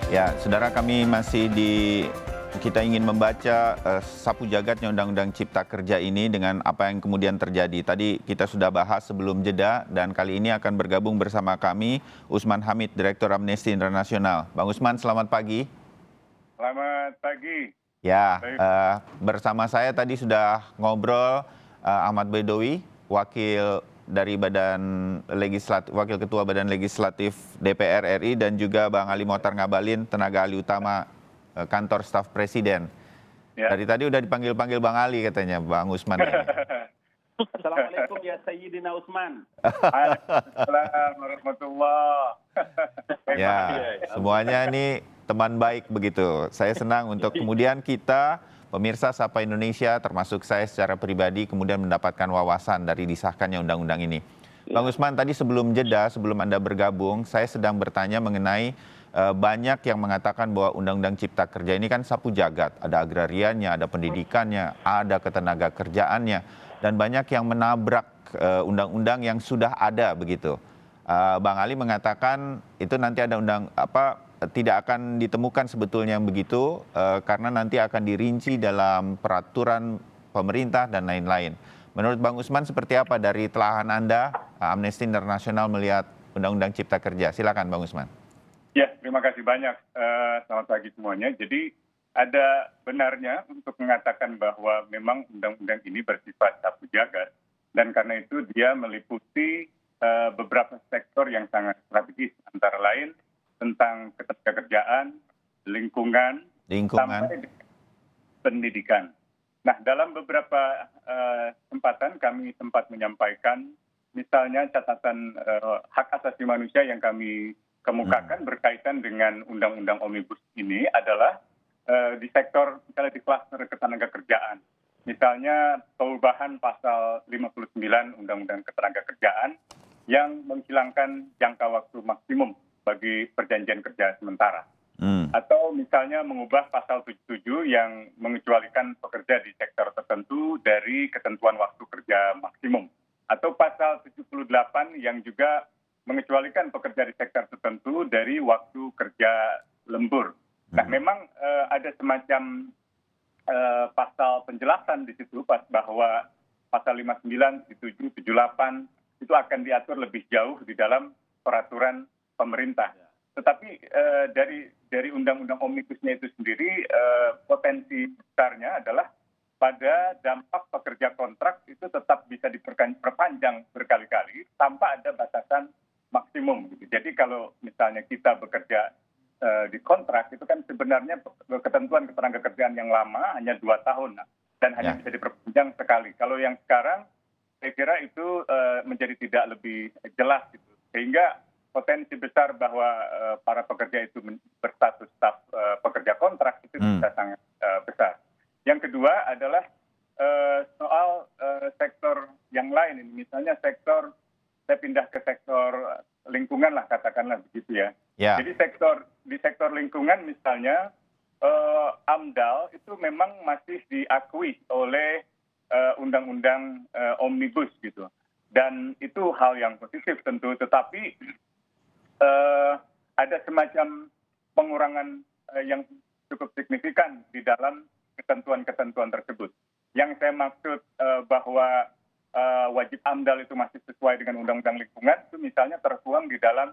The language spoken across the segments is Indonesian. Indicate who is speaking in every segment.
Speaker 1: Ya, saudara kami kita ingin membaca sapu jagatnya Undang-Undang Cipta Kerja ini dengan apa yang kemudian terjadi. Tadi kita sudah bahas sebelum jeda dan kali ini akan bergabung bersama kami Usman Hamid, Direktur Amnesty International. Bang Usman, selamat pagi.
Speaker 2: Selamat pagi.
Speaker 1: Ya, bersama saya tadi sudah ngobrol Ahmad Bedowi, wakil Ketua Badan Legislatif DPR RI, dan juga Bang Ali Mohtar Ngabalin, tenaga ahli utama kantor staf Presiden. Ya. Dari tadi udah dipanggil-panggil Bang Ali katanya, Bang Usman.
Speaker 3: Assalamualaikum ya Sayyidina Usman.
Speaker 2: Assalamualaikum warahmatullahi wabarakatuh.
Speaker 1: Ya, semuanya ini teman baik begitu. Saya senang untuk kemudian kita, pemirsa Sapa Indonesia, termasuk saya secara pribadi, kemudian mendapatkan wawasan dari disahkannya undang-undang ini. Bang Usman, tadi sebelum jeda, sebelum Anda bergabung, saya sedang bertanya mengenai banyak yang mengatakan bahwa Undang-Undang Cipta Kerja ini kan sapu jagat. Ada agrariannya, ada pendidikannya, ada ketenaga kerjaannya, dan banyak yang menabrak undang-undang yang sudah ada begitu. Bang Ali mengatakan itu nanti ada tidak akan ditemukan sebetulnya yang begitu karena nanti akan dirinci dalam peraturan pemerintah dan lain-lain. Menurut Bang Usman seperti apa dari telahan Anda, Amnesty International melihat Undang-Undang Cipta Kerja? Silakan Bang Usman.
Speaker 2: Ya, terima kasih banyak. Selamat pagi semuanya. Jadi ada benarnya untuk mengatakan bahwa memang undang-undang ini bersifat sapu jagat dan karena itu dia meliputi beberapa sektor yang sangat strategis, antara lain tentang ketenagakerjaan, lingkungan, sampai pendidikan. Nah, dalam beberapa kesempatan kami sempat menyampaikan, misalnya catatan hak asasi manusia yang kami kemukakan berkaitan dengan Undang-Undang Omnibus ini adalah di sektor, misalnya di klaster ketenagakerjaan. Misalnya perubahan pasal 59 Undang-Undang Ketenagakerjaan yang menghilangkan jangka waktu maksimum bagi perjanjian kerja sementara. Atau misalnya mengubah pasal 77 yang mengecualikan pekerja di sektor tertentu dari ketentuan waktu kerja maksimum. Atau pasal 78 yang juga mengecualikan pekerja di sektor tertentu dari waktu kerja lembur. Nah, memang ada semacam pasal penjelasan di situ bahwa pasal 59, 77, 78 itu akan diatur lebih jauh di dalam peraturan pemerintah. Tetapi dari undang-undang omnibusnya itu sendiri potensi besarnya adalah pada dampak pekerja kontrak itu tetap bisa diperpanjang berkali-kali tanpa ada batasan maksimum. Jadi kalau misalnya kita bekerja di kontrak itu kan sebenarnya ketentuan ketenagakerjaan yang lama hanya 2 tahun dan hanya bisa diperpanjang sekali. Kalau yang sekarang saya kira itu menjadi tidak lebih jelas gitu. Sehingga potensi besar bahwa para pekerja itu berstatus staf pekerja kontrak itu bisa sangat besar. Yang kedua adalah soal sektor yang lain ini, misalnya saya pindah ke sektor lingkungan lah katakanlah begitu ya. Jadi di sektor lingkungan misalnya AMDAL itu memang masih diakui oleh undang-undang omnibus gitu. Dan itu hal yang positif tentu, tetapi ada semacam pengurangan yang cukup signifikan di dalam ketentuan-ketentuan tersebut. Yang saya maksud bahwa wajib AMDAL itu masih sesuai dengan undang-undang lingkungan, itu misalnya tertuang di dalam,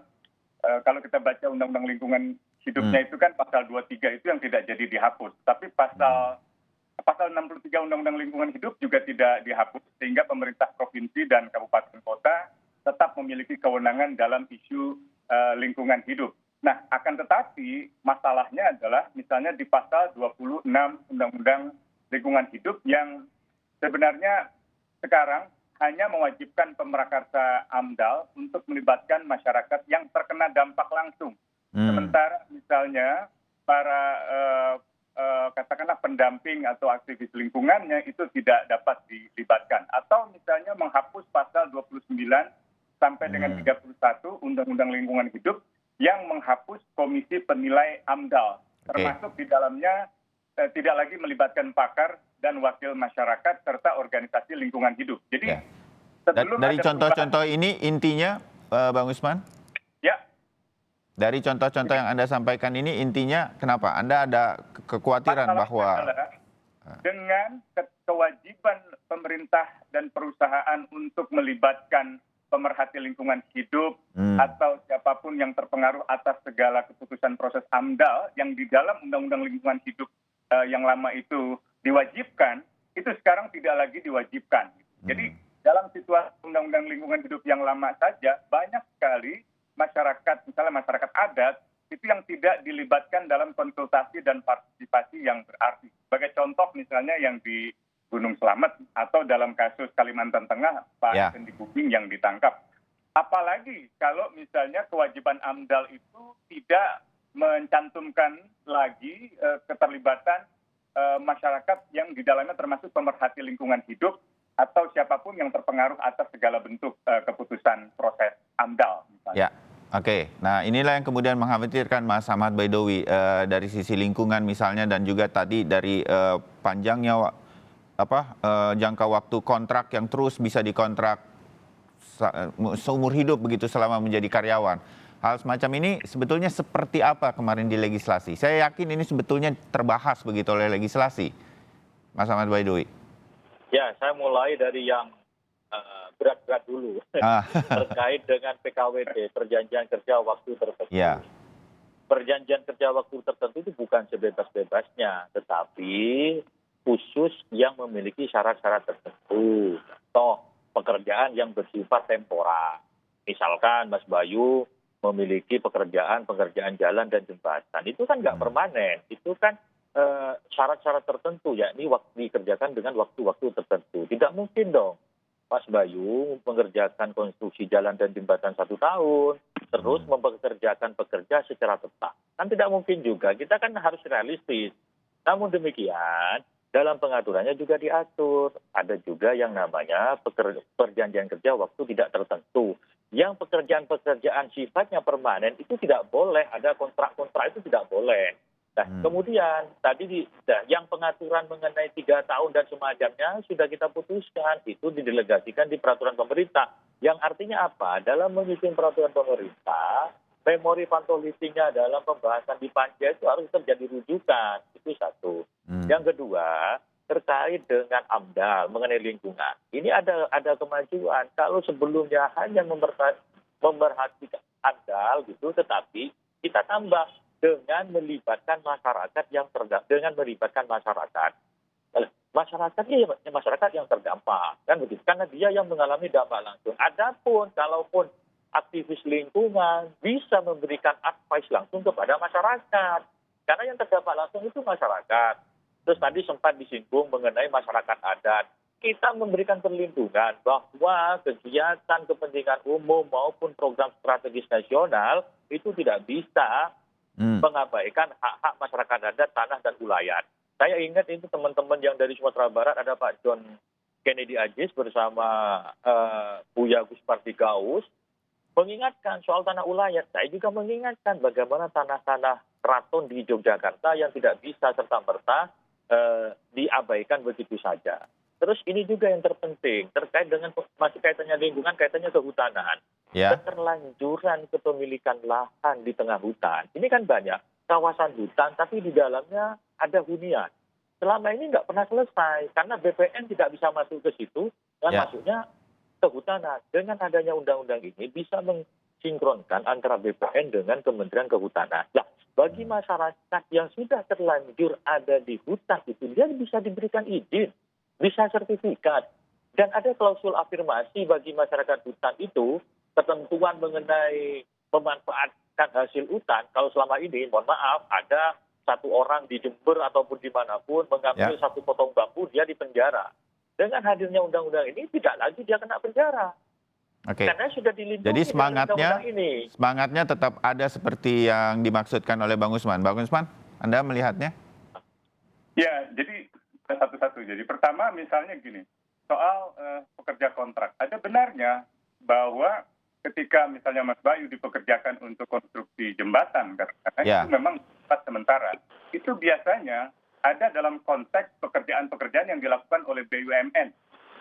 Speaker 2: kalau kita baca undang-undang lingkungan hidupnya itu kan pasal 23 itu yang tidak jadi dihapus. Tapi pasal 63 undang-undang lingkungan hidup juga tidak dihapus, sehingga pemerintah provinsi dan kabupaten kota tetap memiliki kewenangan dalam isu lingkungan hidup. Nah, akan tetapi masalahnya adalah misalnya di pasal 26 Undang-Undang Lingkungan Hidup yang sebenarnya sekarang hanya mewajibkan pemrakarsa AMDAL untuk melibatkan masyarakat yang terkena dampak langsung. Sementara misalnya para katakanlah pendamping atau aktivis lingkungannya itu tidak dapat dilibatkan. Atau misalnya menghapus pasal 29 sampai dengan 31 Undang-Undang Lingkungan Hidup yang menghapus komisi penilai AMDAL. Termasuk di dalamnya tidak lagi melibatkan pakar dan wakil masyarakat serta organisasi lingkungan hidup. Jadi
Speaker 1: dari contoh-contoh ini intinya Bang Usman?
Speaker 2: Ya,
Speaker 1: Dari contoh-contoh yang Anda sampaikan ini intinya kenapa? Anda ada kekhawatiran
Speaker 2: Masalahnya
Speaker 1: bahwa
Speaker 2: adalah dengan kewajiban pemerintah dan perusahaan untuk melibatkan pemerhati lingkungan hidup atau siapapun yang terpengaruh atas segala keputusan proses AMDAL yang di dalam Undang-Undang Lingkungan Hidup yang lama itu diwajibkan, itu sekarang tidak lagi diwajibkan. Jadi dalam situasi Undang-Undang Lingkungan Hidup yang lama saja, banyak sekali masyarakat, misalnya masyarakat adat, itu yang tidak dilibatkan dalam konsultasi dan partisipasi yang berarti. Sebagai contoh misalnya yang di Gunung Slamet atau dalam kasus Kalimantan Tengah Pak Sendi Kubing yang ditangkap. Apalagi kalau misalnya kewajiban AMDAL itu tidak mencantumkan lagi keterlibatan masyarakat yang di dalamnya termasuk pemerhati lingkungan hidup atau siapapun yang terpengaruh atas segala bentuk keputusan proses AMDAL misalnya.
Speaker 1: Ya. Oke, nah inilah yang kemudian mengkhawatirkan Mas Ahmad Baidowi dari sisi lingkungan misalnya dan juga tadi dari panjangnya jangka waktu kontrak yang terus bisa dikontrak seumur hidup begitu selama menjadi karyawan. Hal semacam ini sebetulnya seperti apa kemarin di legislasi? Saya yakin ini sebetulnya terbahas begitu oleh legislasi, Mas Ahmad Baidowi.
Speaker 4: Ya, saya mulai dari yang berat-berat dulu terkait dengan PKWT, perjanjian kerja waktu tertentu.
Speaker 1: Ya.
Speaker 4: Perjanjian kerja waktu tertentu itu bukan sebebas-bebasnya, tetapi khusus yang memiliki syarat-syarat tertentu. Contoh, pekerjaan yang bersifat temporer. Misalkan Mas Bayu memiliki pekerjaan jalan dan jembatan. Itu kan nggak permanen. Itu kan syarat-syarat tertentu, yakni dikerjakan dengan waktu-waktu tertentu. Tidak mungkin dong Mas Bayu mengerjakan konstruksi jalan dan jembatan 1 tahun, terus mempekerjakan pekerja secara tetap. Kan tidak mungkin juga, kita kan harus realistis. Namun demikian, dalam pengaturannya juga diatur. Ada juga yang namanya perjanjian kerja waktu tidak tertentu. Yang pekerjaan-pekerjaan sifatnya permanen itu tidak boleh, ada kontrak-kontrak itu tidak boleh. Nah, kemudian tadi yang pengaturan mengenai 3 tahun dan semacamnya sudah kita putuskan, itu didelegasikan di peraturan pemerintah. Yang artinya apa? Dalam menyusun peraturan pemerintah, memori pantolitingnya dalam pembahasan di Panja itu harus terjadi rujukan. Itu satu. Yang kedua, terkait dengan AMDAL mengenai lingkungan. Ini ada kemajuan. Kalau sebelumnya hanya memerhatikan AMDAL gitu, tetapi kita tambah dengan melibatkan masyarakat yang masyarakat yang terdampak, kan begitu, karena dia yang mengalami dampak langsung. Adapun kalaupun aktivis lingkungan bisa memberikan advice langsung kepada masyarakat, karena yang terdampak langsung itu masyarakat. Terus tadi sempat disinggung mengenai masyarakat adat. Kita memberikan perlindungan bahwa kegiatan kepentingan umum maupun program strategis nasional itu tidak bisa mengabaikan hak-hak masyarakat adat, tanah dan ulayat. Saya ingat itu teman-teman yang dari Sumatera Barat, ada Pak John Kennedy Ajis bersama Buya Gus Pardi Gaus, mengingatkan soal tanah ulayat. Saya juga mengingatkan bagaimana tanah-tanah keraton di Yogyakarta yang tidak bisa serta-merta diabaikan begitu saja. Terus ini juga yang terpenting, terkait dengan masih kaitannya lingkungan, kaitannya kehutanan. Ya. Keterlanjuran kepemilikan lahan di tengah hutan. Ini kan banyak kawasan hutan, tapi di dalamnya ada hunian. Selama ini nggak pernah selesai, karena BPN tidak bisa masuk ke situ, dan masuknya kehutanan. Dengan adanya undang-undang ini bisa mensinkronkan antara BPN dengan Kementerian Kehutanan. Nah, bagi masyarakat yang sudah terlanjur ada di hutan itu, dia bisa diberikan izin, bisa sertifikat. Dan ada klausul afirmasi bagi masyarakat hutan itu, ketentuan mengenai memanfaatkan hasil hutan. Kalau selama ini, mohon maaf, ada satu orang di Jember ataupun dimanapun mengambil satu potong bambu, dia dipenjara. Dengan hadirnya undang-undang ini, tidak lagi dia kena penjara.
Speaker 1: Oke.
Speaker 4: Karena sudah dilindungi.
Speaker 1: Jadi
Speaker 4: ini.
Speaker 1: semangatnya tetap ada seperti yang dimaksudkan oleh Bang Usman. Bang Usman, Anda melihatnya?
Speaker 2: Ya, jadi satu-satu. Jadi pertama misalnya gini, soal pekerja kontrak. Ada benarnya bahwa ketika misalnya Mas Bayu dipekerjakan untuk konstruksi jembatan, karena itu memang tempat sementara, itu biasanya ada dalam konteks pekerjaan-pekerjaan yang dilakukan oleh BUMN.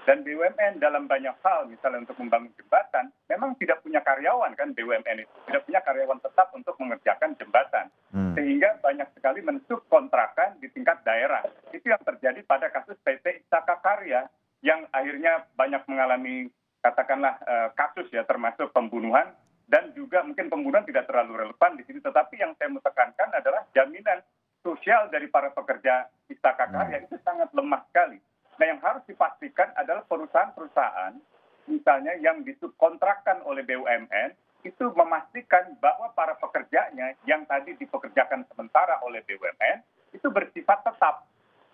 Speaker 2: Dan BUMN dalam banyak hal, misalnya untuk membangun jembatan, memang tidak punya karyawan kan BUMN itu. Tidak punya karyawan tetap untuk mengerjakan jembatan. Sehingga banyak sekali mensubkontrakan di tingkat daerah. Itu yang terjadi pada kasus PT Istaka Karya yang akhirnya banyak mengalami katakanlah kasus ya, termasuk pembunuhan. Dan juga mungkin pembunuhan tidak terlalu relevan di sini. Tetapi yang saya mau tekankan adalah jaminan sosial dari para pekerja Istaka Karya itu sangat lemah sekali. Nah, yang harus dipastikan adalah perusahaan-perusahaan, misalnya yang disubkontrakkan oleh BUMN, itu memastikan bahwa para pekerjanya yang tadi dipekerjakan sementara oleh BUMN, itu bersifat tetap.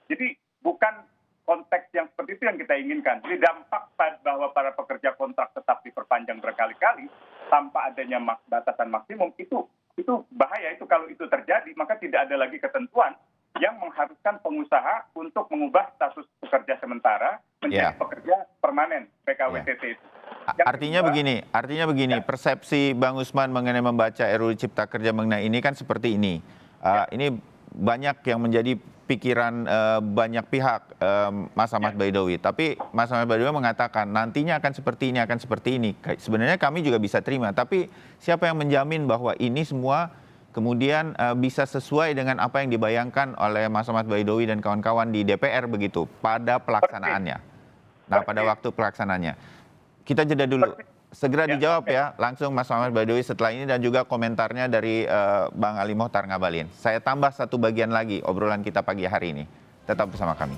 Speaker 2: Jadi bukan konteks yang seperti itu yang kita inginkan. Jadi dampak bahwa para pekerja kontrak tetap diperpanjang berkali-kali, tanpa adanya batasan maksimum, itu bahaya. Itu kalau itu terjadi, maka tidak ada lagi ketentuan yang mengharuskan pengusaha untuk mengubah status pekerja sementara menjadi pekerja permanen PKWTT itu.
Speaker 1: Artinya begini, persepsi Bang Usman mengenai membaca RUU Cipta Kerja mengenai ini kan seperti ini. Ini banyak yang menjadi pikiran banyak pihak, Mas Ahmad Baidowi. Tapi Mas Ahmad Baidowi mengatakan nantinya akan seperti ini. Sebenarnya kami juga bisa terima. Tapi siapa yang menjamin bahwa ini semua kemudian bisa sesuai dengan apa yang dibayangkan oleh Mas Ahmad Baidowi dan kawan-kawan di DPR begitu pada pelaksanaannya. Nah, pada waktu pelaksanaannya. Kita jeda dulu. Segera dijawab ya, langsung Mas Ahmad Baidowi setelah ini dan juga komentarnya dari Bang Ali Mohtar Ngabalin. Saya tambah satu bagian lagi obrolan kita pagi hari ini. Tetap bersama kami.